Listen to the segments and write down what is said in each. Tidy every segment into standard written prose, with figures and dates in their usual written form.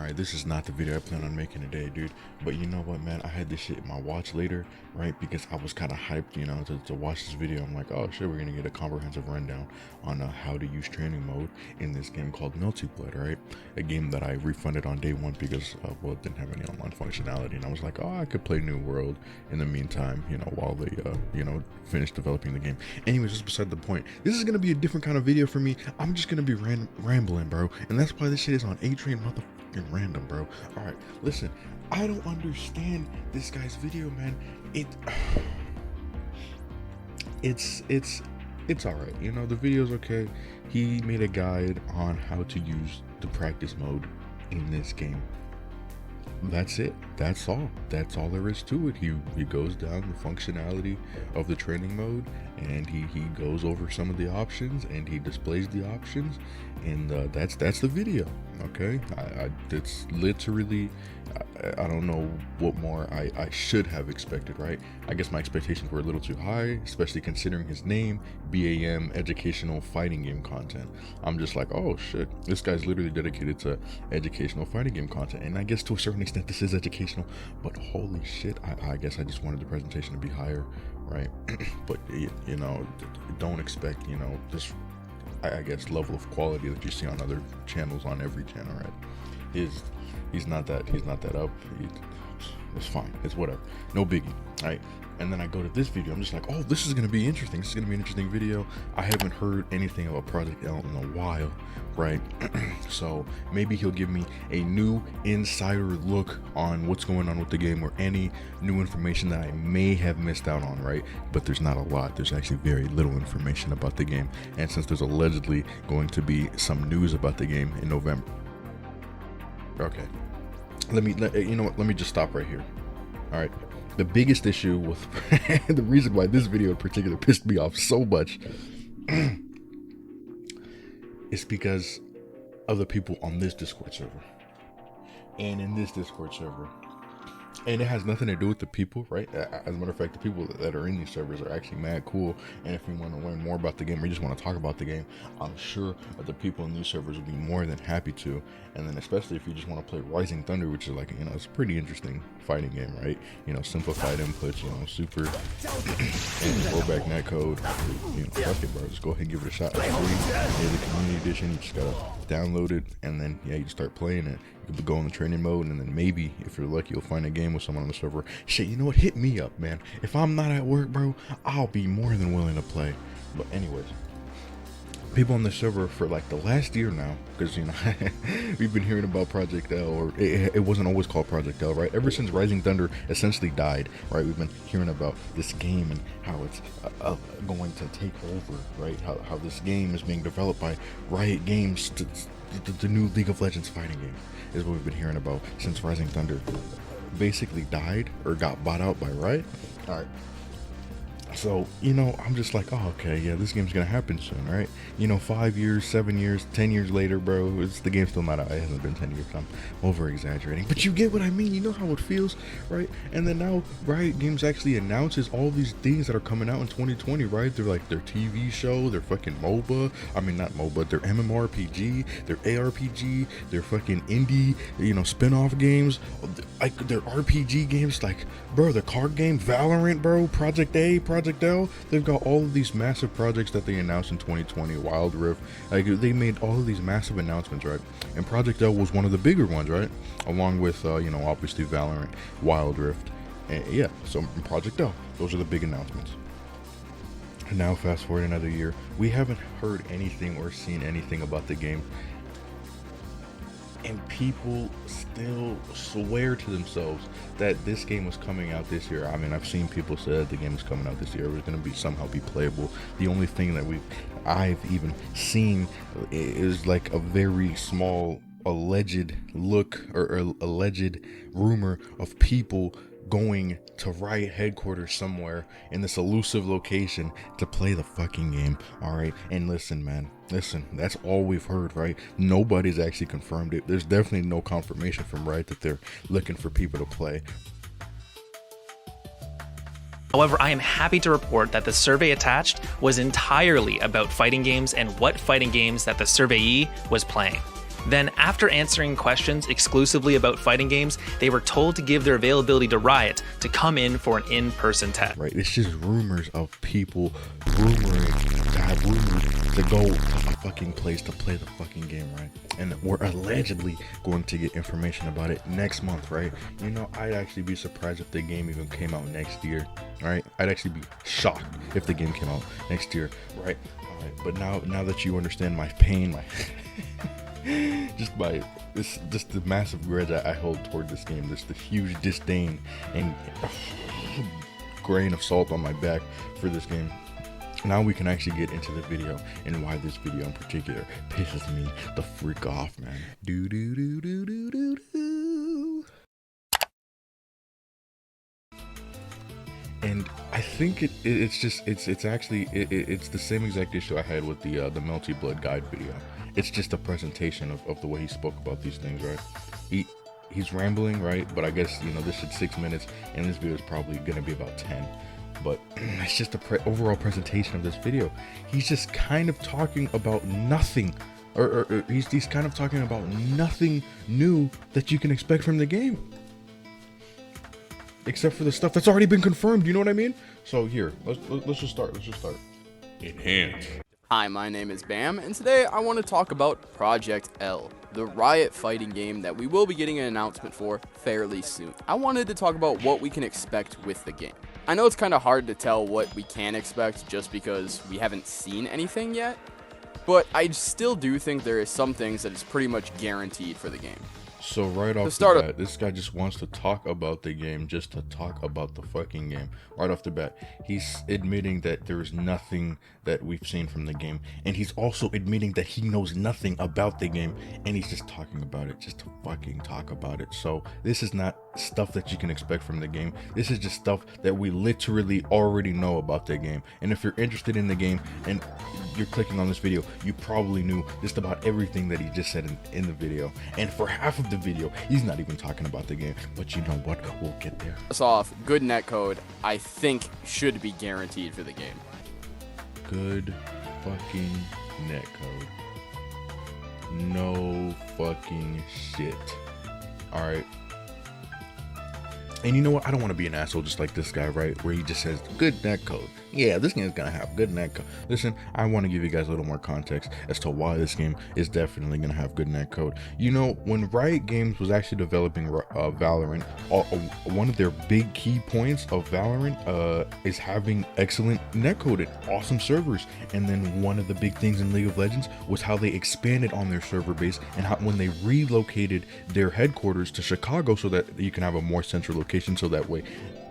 Alright, this is not the video I plan on making today, dude. But you know what, man? I had this shit in my watch later, right? Because I was kind of hyped, you know, to watch this video. I'm like, oh shit, we're gonna get a comprehensive rundown on how to use training mode in this game called Multiplayer, right? A game that I refunded on day one because, well, it didn't have any online functionality. And I was like, oh, I could play New World in the meantime, you know, while they, you know, finish developing the game. Anyways, just beside the point. This is gonna be a different kind of video for me. I'm just gonna be rambling, bro. And that's why this shit is on A-Train motherfucker. Random, bro. All right, listen, I don't understand this guy's video, man. It's all right, you know. The video's okay. He made a guide on how to use the practice mode in this game. That's it. That's all there is to it. He goes down the functionality of the training mode, and he goes over some of the options, and he displays the options, and that's the video. Okay, it's literally, I don't know what more I should have expected, right? I guess my expectations were a little too high, especially considering his name, BAM, educational fighting game content. I'm just like, oh shit, this guy's literally dedicated to educational fighting game content, and I guess to a certain extent this is educational, but holy shit, I guess I just wanted the presentation to be higher, right? But you know, don't expect, you know, this, I guess, level of quality that you see on other channels, on every channel, right? He's not that up. It's fine, it's whatever, no biggie, right? And then I go to this video, I'm just like, oh, this is gonna be interesting. This is gonna be an interesting video. I haven't heard anything about Project L in a while, right? So maybe he'll give me a new insider look on what's going on with the game, or any new information that I may have missed out on, right? But there's not a lot. There's actually very little information about the game, and since there's allegedly going to be some news about the game in November, okay, you know what, let me just stop right here. All right, the biggest issue with the reason why this video in particular pissed me off so much is because of the people on this Discord server, and in this Discord server, and it has nothing to do with the people, right? As a matter of fact, the people that are in these servers are actually mad cool, and if you want to learn more about the game, or you just want to talk about the game, I'm sure that the people in these servers will be more than happy to. And then especially if you just want to play Rising Thunder, which is like, you know, it's a pretty interesting fighting game, right? You know, simplified inputs, you know, super and throwback netcode, you know, fuck it, bro, just go ahead and give it a shot. It's free. Yeah, the community edition, you just gotta download it, and then yeah, you just start playing it. You can go in the training mode, and then maybe if you're lucky, you'll find a game with someone on the server. Shit, you know what, hit me up, man. If I'm not at work, bro, I'll be more than willing to play. But anyways, people on the server for like the last year now, because you know we've been hearing about Project L, or it wasn't always called Project L, right? Ever since Rising Thunder essentially died, right? We've been hearing about this game and how it's going to take over, right? How this game is being developed by Riot Games, the new League of Legends fighting game, is what we've been hearing about since Rising Thunder basically died or got bought out by Riot. All right. So, you know, I'm just like, oh, okay, yeah, this game's gonna happen soon, right? You know, 5 years, 7 years, 10 years later, bro, the game's still not out. It hasn't been 10 years. I'm over exaggerating, but you get what I mean. You know how it feels, right? And then now Riot Games actually announces all these things that are coming out in 2020, right? They're like their TV show, their fucking MOBA. I mean, not MOBA, their MMORPG, their ARPG, their fucking indie, you know, spin-off games, like their RPG games, like, bro, the card game, Valorant, bro, Project A, Project L. They've got all of these massive projects that they announced in 2020, Wild Rift, like they made all of these massive announcements, right? And Project L was one of the bigger ones, right? Along with you know, obviously Valorant, Wild Rift, and yeah, so Project L, those are the big announcements. And now fast forward another year, we haven't heard anything or seen anything about the game, and people still swear to themselves that this game was coming out this year. I mean, I've seen people say that the game is coming out this year. It was going to be somehow be playable. The only thing that I've even seen is like a very small alleged look, or alleged rumor of people going to Riot headquarters somewhere in this elusive location to play the fucking game. All right, and listen, man, listen, that's all we've heard, right? Nobody's actually confirmed it. There's definitely no confirmation from Riot that they're looking for people to play. However, I am happy to report that the survey attached was entirely about fighting games and what fighting games that the surveyee was playing. Then, after answering questions exclusively about fighting games, they were told to give their availability to Riot to come in for an in-person test. Right, it's just rumors of people rumoring to have rumors to go to a fucking place to play the fucking game, right? And we're allegedly going to get information about it next month, right? You know, I'd actually be surprised if the game even came out next year, right? I'd actually be shocked if the game came out next year, right? All right, but now that you understand my pain, my just the massive grudge I hold toward this game, just the huge disdain and grain of salt on my back for this game. Now we can actually get into the video and why this video in particular pisses me the freak off, man. Do do do do do do do. And I think it's the same exact issue I had with the Melty Blood guide video. It's just a presentation of the way he spoke about these things, right? He's rambling, right? But I guess, you know, this is 6 minutes and this video is probably gonna be about 10. But it's just the overall presentation of this video. He's just kind of talking about nothing, or he's kind of talking about nothing new that you can expect from the game, except for the stuff that's already been confirmed. You know what I mean? So here, let's just start. Enhance. Hi, my name is Bam, and today I want to talk about Project L, the Riot fighting game that we will be getting an announcement for fairly soon. I wanted to talk about what we can expect with the game. I know it's kind of hard to tell what we can expect just because we haven't seen anything yet, but I still do think there is some things that is pretty much guaranteed for the game. So right off the bat, this guy just wants to talk about the game just to talk about the fucking game. Right off the bat, he's admitting that there is nothing that we've seen from the game, and he's also admitting that he knows nothing about the game, and he's just talking about it just to fucking talk about it. So this is not stuff that you can expect from the game. This is just stuff that we literally already know about the game. And if you're interested in the game and you're clicking on this video, you probably knew just about everything that he just said in the video. And for half of the video, he's not even talking about the game. But you know what? We'll get there. First off, good netcode, I think, should be guaranteed for the game. Good fucking netcode. No fucking shit. Alright. And you know what? I don't want to be an asshole just like this guy, right? Where he just says, good netcode. Yeah, this game's gonna have good netcode. Listen, I want to give you guys a little more context as to why this game is definitely gonna have good netcode. You know, when Riot Games was actually developing Valorant, one of their big key points of Valorant is having excellent netcode and awesome servers. And then one of the big things in League of Legends was how they expanded on their server base and how when they relocated their headquarters to Chicago so that you can have a more central location, so that way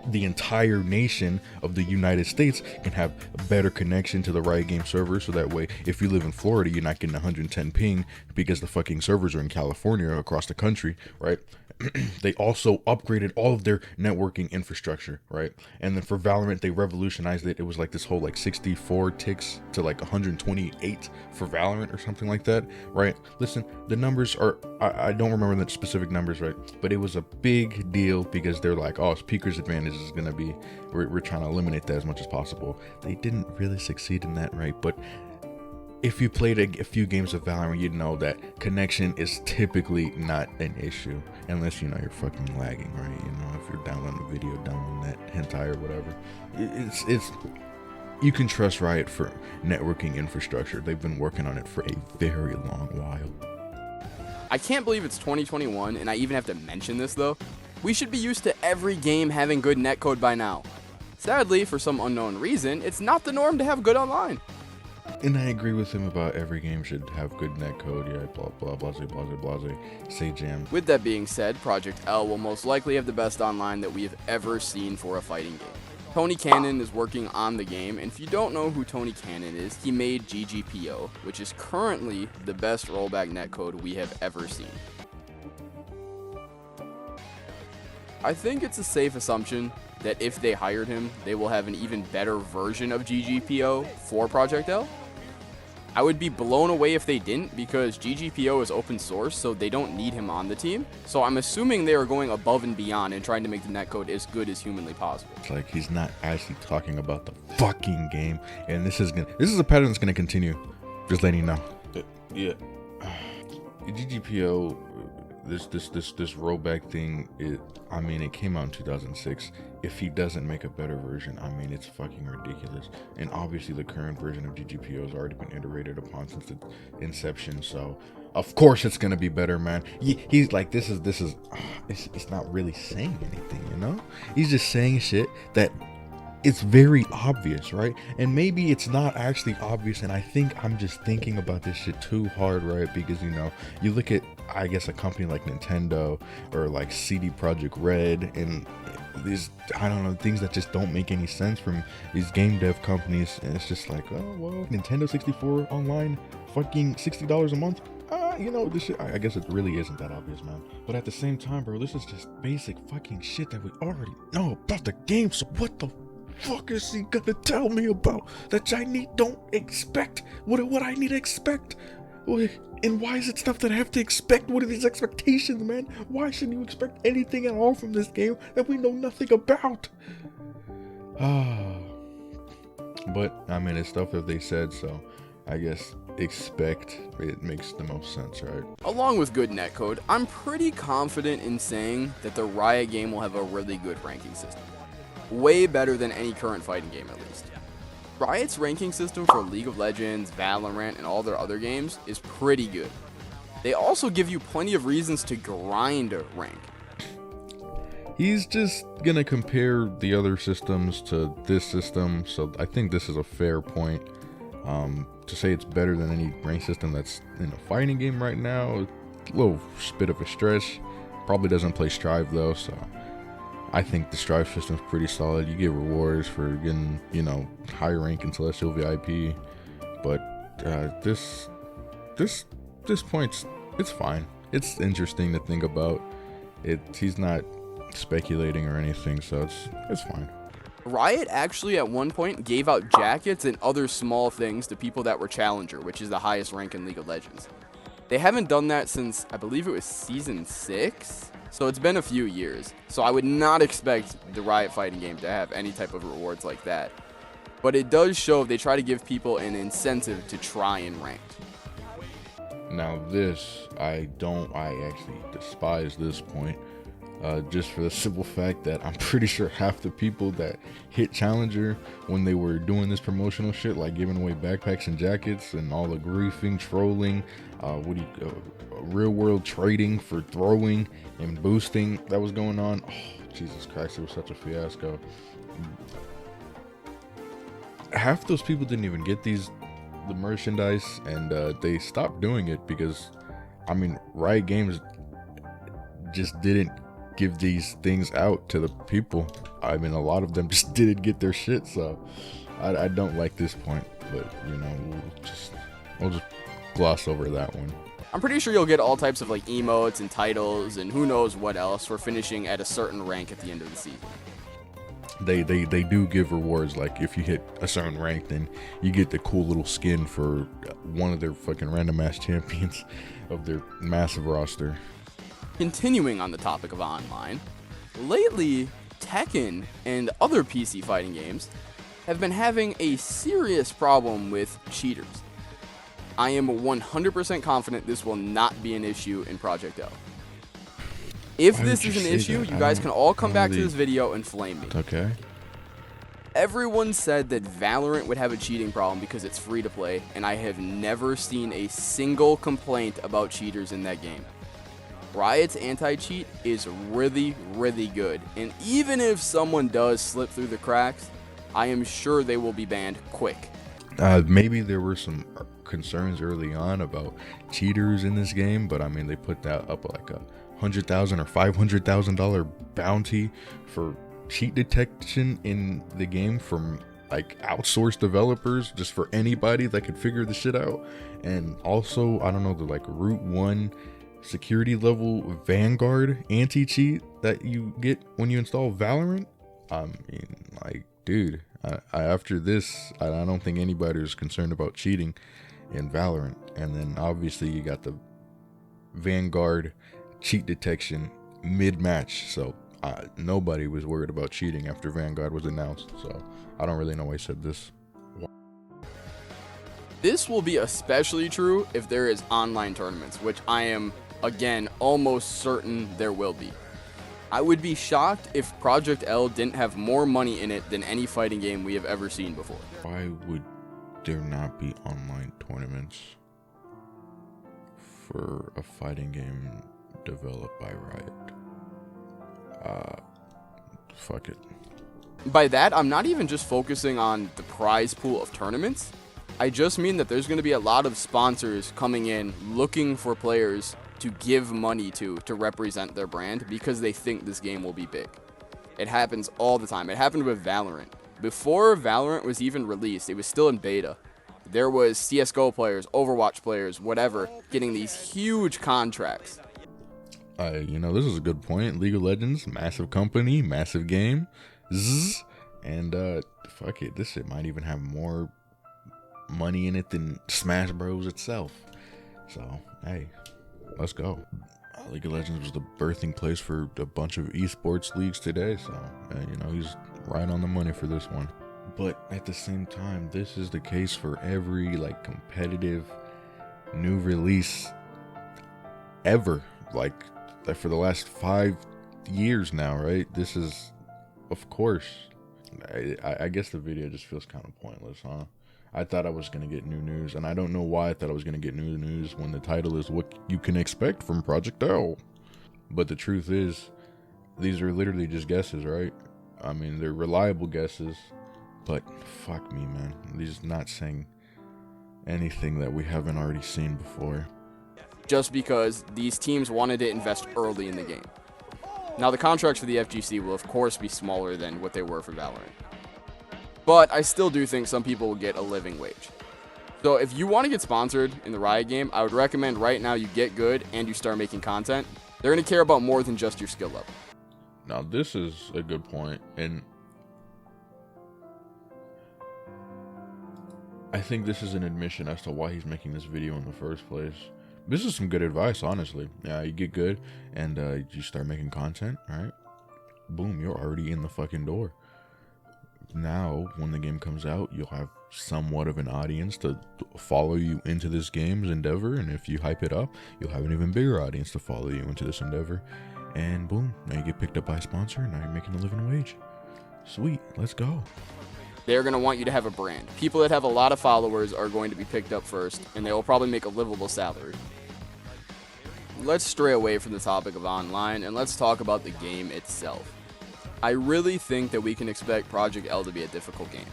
the entire nation of the United States can have a better connection to the Riot Game server, so that way if you live in Florida, you're not getting 110 ping because the fucking servers are in California or across the country, right? They also upgraded all of their networking infrastructure, right? And then for Valorant, they revolutionized it. It was like this whole like 64 ticks to like 128 for Valorant or something like that, right? Listen, the numbers are, I don't remember the specific numbers, right? But it was a big deal because they're like, oh, Speaker's advantage is going to be, we're trying to eliminate that as much as possible. They didn't really succeed in that, right? But if you played a few games of Valorant, you'd know that connection is typically not an issue unless, you know, you're fucking lagging, right? You know, if you're downloading a video, downloading that hentai or whatever, it's you can trust Riot for networking infrastructure. They've been working on it for a very long while. I can't believe it's 2021 and I even have to mention this though. We should be used to every game having good netcode by now. Sadly, for some unknown reason, it's not the norm to have good online. And I agree with him about every game should have good netcode, yeah, blah, blah, blase, say jam. With that being said, Project L will most likely have the best online that we have ever seen for a fighting game. Tony Cannon is working on the game, and if you don't know who Tony Cannon is, he made GGPO, which is currently the best rollback netcode we have ever seen. I think it's a safe assumption that if they hired him, they will have an even better version of GGPO for Project L. I would be blown away if they didn't, because GGPO is open source, so they don't need him on the team. So I'm assuming they are going above and beyond and trying to make the netcode as good as humanly possible. It's like he's not actually talking about the fucking game, and this is a pattern that's gonna continue. Just letting you know. Yeah. GGPO, this rollback thing, it came out in 2006. If he doesn't make a better version, it's fucking ridiculous. And obviously the current version of GGPO has already been iterated upon since its inception, so of course it's gonna be better, man. He's like, it's not really saying anything, you know? He's just saying shit that it's very obvious, right? And maybe it's not actually obvious, and I think I'm just thinking about this shit too hard, right? Because, you look at, I guess, a company like Nintendo or like CD Projekt Red and these, I don't know, things that just don't make any sense from these game dev companies, and it's just like, oh, well, Nintendo 64 online, fucking $60 a month. This shit, I guess it really isn't that obvious, man. But at the same time, bro, this is just basic fucking shit that we already know about the game, so what the fuck is he gonna tell me about that I don't expect? What I need to expect? And why is it stuff that I have to expect? What are these expectations, man? Why shouldn't you expect anything at all from this game that we know nothing about? But it's stuff that they said, so I guess expect, it makes the most sense, right? Along with good netcode, I'm pretty confident in saying that the Riot game will have a really good ranking system. Way better than any current fighting game, at least. Riot's ranking system for League of Legends, Valorant, and all their other games is pretty good. They also give you plenty of reasons to grind rank. He's just gonna compare the other systems to this system, so I think this is a fair point. To say it's better than any rank system that's in a fighting game right now, a little bit of a stretch. Probably doesn't play Strive though, so I think the Strive system's pretty solid. You get rewards for getting, high rank in Celestial VIP, but this point's, it's fine. It's interesting to think about. He's not speculating or anything, so it's fine. Riot actually at one point gave out jackets and other small things to people that were Challenger, which is the highest rank in League of Legends. They haven't done that since, I believe it was Season 6, so it's been a few years. So I would not expect the Riot fighting game to have any type of rewards like that. But it does show they try to give people an incentive to try and rank. Now this, I actually despise this point. Just for the simple fact that I'm pretty sure half the people that hit Challenger when they were doing this promotional shit, like giving away backpacks and jackets and all the griefing, trolling, real world trading for throwing and boosting that was going on. Oh, Jesus Christ, it was such a fiasco. Half those people didn't even get the merchandise, and they stopped doing it because, Riot Games just didn't give these things out to the people. A lot of them just didn't get their shit, so I don't like this point, but we'll just gloss over that one. I'm pretty sure you'll get all types of emotes and titles and who knows what else for finishing at a certain rank at the end of the season. They do give rewards, like if you hit a certain rank, then you get the cool little skin for one of their fucking random ass champions of their massive roster. Continuing on the topic of online, lately Tekken and other PC fighting games have been having a serious problem with cheaters. I am 100% confident this will not be an issue in Project L. If this is an issue, you guys can all come back to this video and flame me. Okay. Everyone said that Valorant would have a cheating problem because it's free to play, and I have never seen a single complaint about cheaters in that game. Riot's anti-cheat is really, really good, and even if someone does slip through the cracks, I am sure they will be banned quick. Maybe there were some concerns early on about cheaters in this game, but they put that up like a $100,000 or $500,000 bounty for cheat detection in the game from outsourced developers, just for anybody that could figure the shit out. And also, I don't know, the Root 1 security level Vanguard anti-cheat that you get when you install Valorant. Dude, after this, I don't think anybody is concerned about cheating in Valorant. And then obviously you got the Vanguard cheat detection mid-match, so nobody was worried about cheating after Vanguard was announced. So I don't really know why I said this. This will be especially true if there is online tournaments, which I am, again, almost certain there will be. I would be shocked if Project L didn't have more money in it than any fighting game we have ever seen before. Why would there not be online tournaments for a fighting game developed by Riot? Fuck it. By that, I'm not even just focusing on the prize pool of tournaments. I just mean that there's going to be a lot of sponsors coming in looking for players to give money to represent their brand because they think this game will be big. It happens all the time. It happened with Valorant. Before Valorant was even released, it was still in beta. There was CSGO players, Overwatch players, whatever, getting these huge contracts. This is a good point. League of Legends, massive company, massive game. Zzz. And fuck it, this shit might even have more money in it than Smash Bros itself. So, hey, let's go. League of Legends was the birthing place for a bunch of esports leagues today, so he's right on the money for this one. But at the same time, this is the case for every competitive new release ever, like for the last 5 years now, right? This is, of course, I guess the video just feels kind of pointless, huh? I thought I was going to get new news, and I don't know why I thought I was going to get new news when the title is what you can expect from Project L. But the truth is, these are literally just guesses, right? I mean, they're reliable guesses, but fuck me, man. These not saying anything that we haven't already seen before. Just because these teams wanted to invest early in the game. Now, the contracts for the FGC will, of course, be smaller than what they were for Valorant. But I still do think some people will get a living wage. So if you want to get sponsored in the Riot game, I would recommend right now you get good and you start making content. They're going to care about more than just your skill level. Now, this is a good point, and I think this is an admission as to why he's making this video in the first place. This is some good advice, honestly. Yeah, you get good, and you start making content, right? Boom, you're already in the fucking door. Now, when the game comes out, you'll have somewhat of an audience to follow you into this game's endeavor, and if you hype it up, you'll have an even bigger audience to follow you into this endeavor. And boom, now you get picked up by a sponsor, and now you're making a living wage. Sweet, let's go. They're going to want you to have a brand. People that have a lot of followers are going to be picked up first, and they will probably make a livable salary. Let's stray away from the topic of online, and let's talk about the game itself. I really think that we can expect Project L to be a difficult game.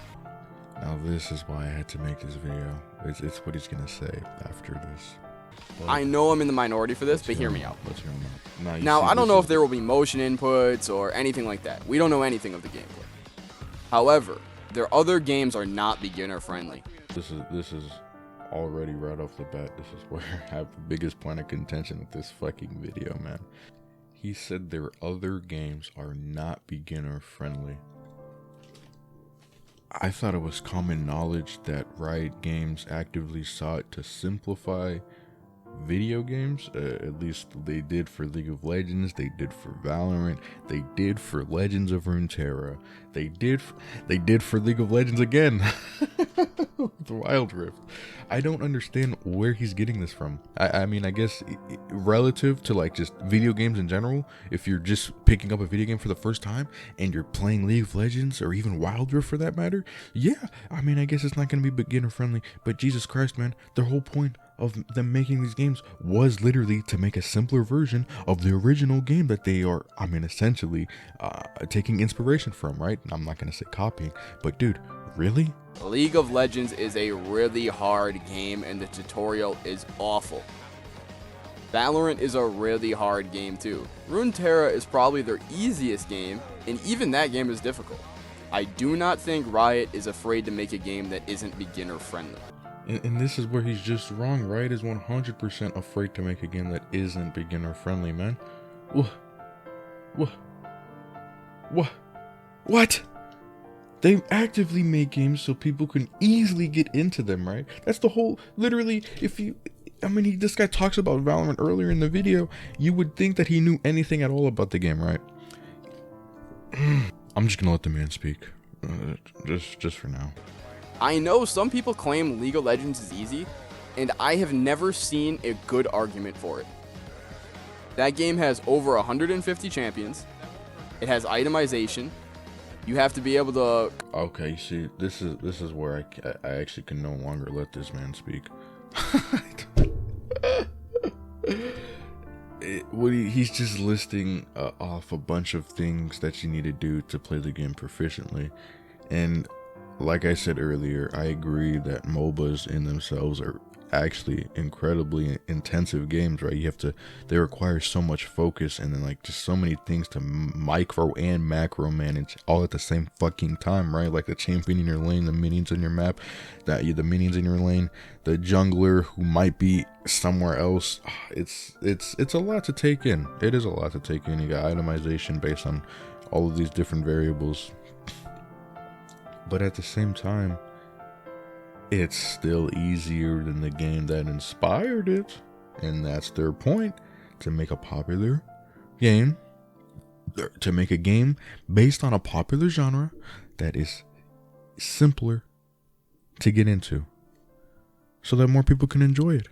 Now this is why I had to make this video. It's what he's going to say after this. But I know I'm in the minority for this, but hear me out. Let's hear him out. Now, I don't know if there will be motion inputs or anything like that. We don't know anything of the gameplay. However, their other games are not beginner friendly. This is already right off the bat. This is where I have the biggest point of contention with this fucking video, man. He said their other games are not beginner friendly. I thought it was common knowledge that Riot Games actively sought to simplify video games. At least they did for League of Legends, they did for Valorant, they did for Legends of Runeterra, they did for League of Legends again. The Wild Rift. I don't understand where he's getting this from. I mean, I guess relative to just video games in general, if you're just picking up a video game for the first time and you're playing League of Legends or even Wild Rift for that matter, yeah, I mean, I guess it's not going to be beginner friendly, but Jesus Christ, man, the whole point of them making these games was literally to make a simpler version of the original game that they are, I mean, essentially taking inspiration from, right? I'm not going to say copying, but dude, really? League of Legends is a really hard game and the tutorial is awful. Valorant is a really hard game too. Runeterra is probably their easiest game, and even that game is difficult. I do not think Riot is afraid to make a game that isn't beginner friendly. And this is where he's just wrong. Riot is 100% afraid to make a game that isn't beginner friendly, man. What? They actively make games so people can easily get into them, right? That's the whole, literally, this guy talks about Valorant earlier in the video. You would think that he knew anything at all about the game, right? I'm just gonna let the man speak. Just for now. I know some people claim League of Legends is easy, and I have never seen a good argument for it. That game has over 150 champions. It has itemization. You have to be able to... Okay, see, this is where I actually can no longer let this man speak. He's just listing off a bunch of things that you need to do to play the game proficiently, and like I said earlier, I agree that MOBAs in themselves are actually incredibly intensive games, right? They require so much focus, and then like just so many things to micro and macro manage all at the same fucking time, right? Like the champion in your lane, the minions in your map, the minions in your lane, the jungler who might be somewhere else. It's a lot to take in. It is a lot to take in. You got itemization based on all of these different variables, but at the same time, it's still easier than the game that inspired it. And that's their point, to make a popular game, to make a game based on a popular genre that is simpler to get into, so that more people can enjoy it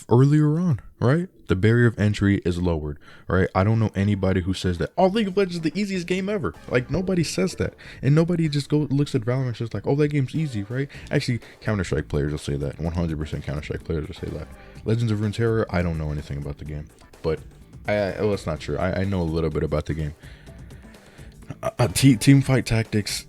earlier on, right? The barrier of entry is lowered, right? I don't know anybody who says that, oh, League of Legends is the easiest game ever. Like, nobody says that. And nobody just looks at Valorant and says like, oh, that game's easy, right? Actually, Counter-Strike players will say that. 100% Counter-Strike players will say that. Legends of Runeterra, I don't know anything about the game. But, well, that's not true. I know a little bit about the game. Team fight tactics,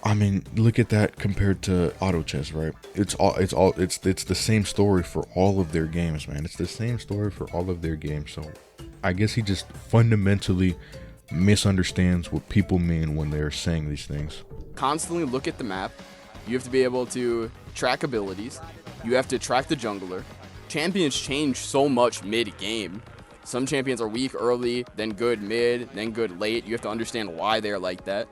I mean, look at that compared to auto chess, right? It's the same story for all of their games, man. It's the same story for all of their games. So I guess he just fundamentally misunderstands what people mean when they're saying these things. Constantly look at the map. You have to be able to track abilities. You have to track the jungler. Champions change so much mid-game. Some champions are weak early, then good mid, then good late. You have to understand why they're like that.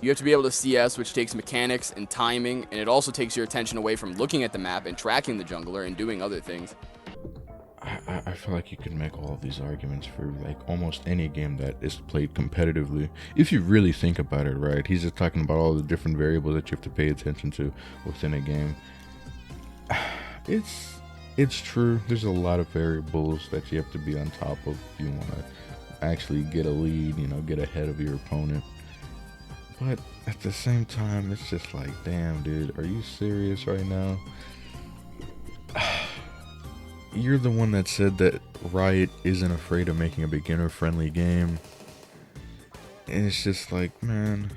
You have to be able to CS, which takes mechanics and timing, and it also takes your attention away from looking at the map and tracking the jungler and doing other things. I feel like you can make all of these arguments for like almost any game that is played competitively, if you really think about it, right? He's just talking about all the different variables that you have to pay attention to within a game. It's true. There's a lot of variables that you have to be on top of if you want to actually get a lead, get ahead of your opponent. But at the same time, it's just like, damn, dude, are you serious right now? You're the one that said that Riot isn't afraid of making a beginner-friendly game. And it's just like, man,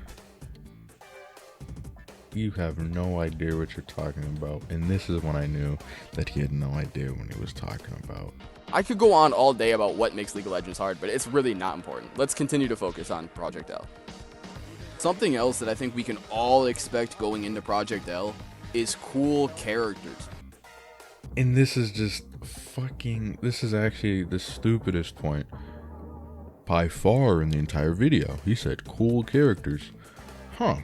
you have no idea what you're talking about. And this is when I knew that he had no idea when he was talking about. I could go on all day about what makes League of Legends hard, but it's really not important. Let's continue to focus on Project L. Something else that I think we can all expect going into Project L is cool characters. And this is just this is actually the stupidest point by far in the entire video. He said cool characters.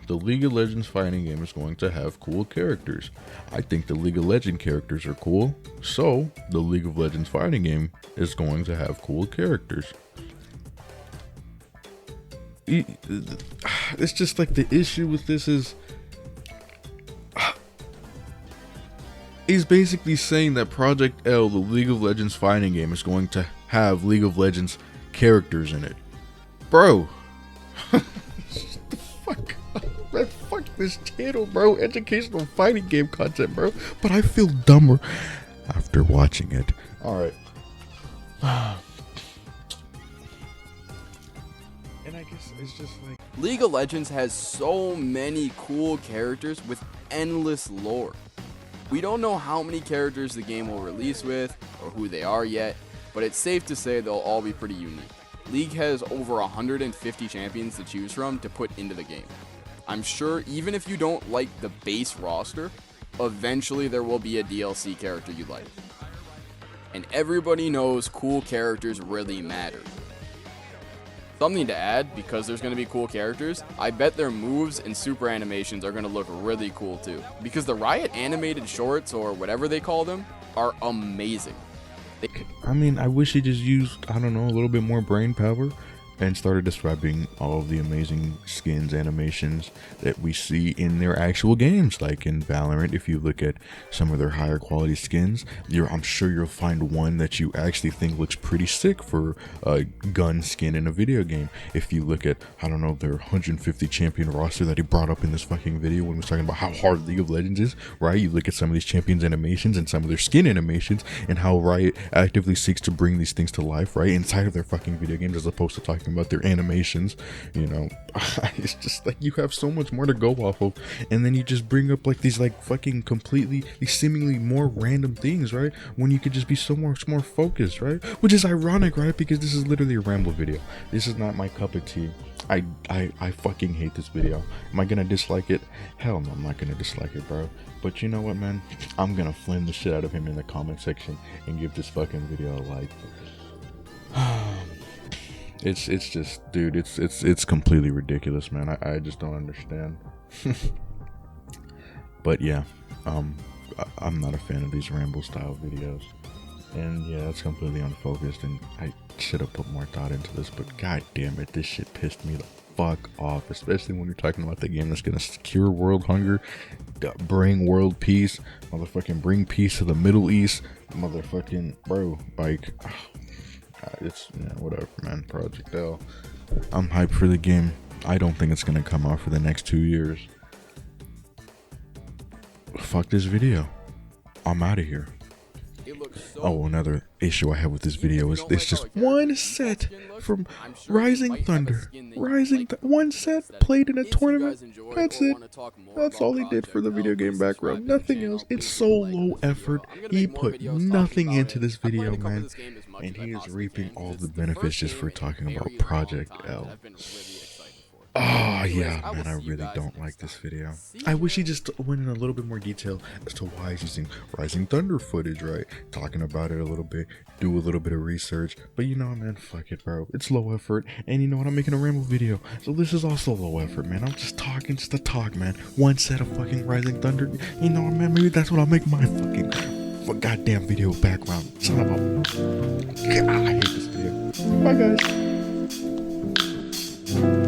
The League of Legends fighting game is going to have cool characters. I think the League of Legends characters are cool, so the League of Legends fighting game is going to have cool characters. It's just like the issue with this is he's basically saying that Project L, the League of Legends fighting game, is going to have League of Legends characters in it. Bro, shut the fuck up, man. Fuck this channel, bro. Educational fighting game content, bro. But I feel dumber after watching it. Alright. And I guess it's just like, League of Legends has so many cool characters with endless lore. We don't know how many characters the game will release with or who they are yet, but it's safe to say they'll all be pretty unique. League has over 150 champions to choose from to put into the game. I'm sure even if you don't like the base roster, eventually there will be a DLC character you like. And everybody knows cool characters really matter. Something to add, because there's going to be cool characters, I bet their moves and super animations are going to look really cool too. Because the Riot animated shorts, or whatever they call them, are amazing. I mean, I wish he just used, I don't know, a little bit more brain power and started describing all of the amazing skins, animations that we see in their actual games. Like in Valorant, if you look at some of their higher quality skins, I'm sure you'll find one that you actually think looks pretty sick for a gun skin in a video game. If you look at, I don't know, their 150 champion roster that he brought up in this fucking video when he was talking about how hard League of Legends is, right? You look at some of these champions animations and some of their skin animations and how Riot actively seeks to bring these things to life, right, inside of their fucking video games, as opposed to talking about their animations. You know, it's just like you have so much more to go off of, and then you just bring up like these like fucking completely, these seemingly more random things, right, when you could just be so much more focused, right? Which is ironic, right? Because this is literally a ramble video. This is not my cup of tea. I fucking hate this video. Am I gonna dislike it? Hell no, I'm not gonna dislike it, bro. But you know what, man? I'm gonna flame the shit out of him in the comment section and give this fucking video a like. It's just, dude, it's completely ridiculous, man. I just don't understand. But yeah, I'm not a fan of these ramble style videos. And yeah, it's completely unfocused, and I should have put more thought into this, but god damn it, this shit pissed me the fuck off, especially when you're talking about the game that's gonna cure world hunger, bring world peace, motherfucking bring peace to the Middle East, motherfucking, bro, like, it's, yeah, whatever, man. Project L, I'm hyped for the game. I don't think it's gonna come out for the next 2 years. Fuck this video, I'm out of here. Oh, another issue I have with this video is it's just one set from Rising Thunder. One set played in a tournament. That's it. That's all he did for the video game background. Nothing else. It's so low effort. He put nothing into this video, man. And he is reaping all the benefits just for talking about Project L. Oh yeah, man, I really don't like this video. I wish he just went in a little bit more detail as to why he's using Rising Thunder footage, right? Talking about it a little bit, do a little bit of research. But you know, man, fuck it, bro. It's low effort, and you know what? I'm making a ramble video, so this is also low effort, man. I'm just talking just to talk, man. One set of fucking Rising Thunder. You know, man, maybe that's what I'll make my fucking goddamn video background. Son of a... God, I hate this video. Bye, guys.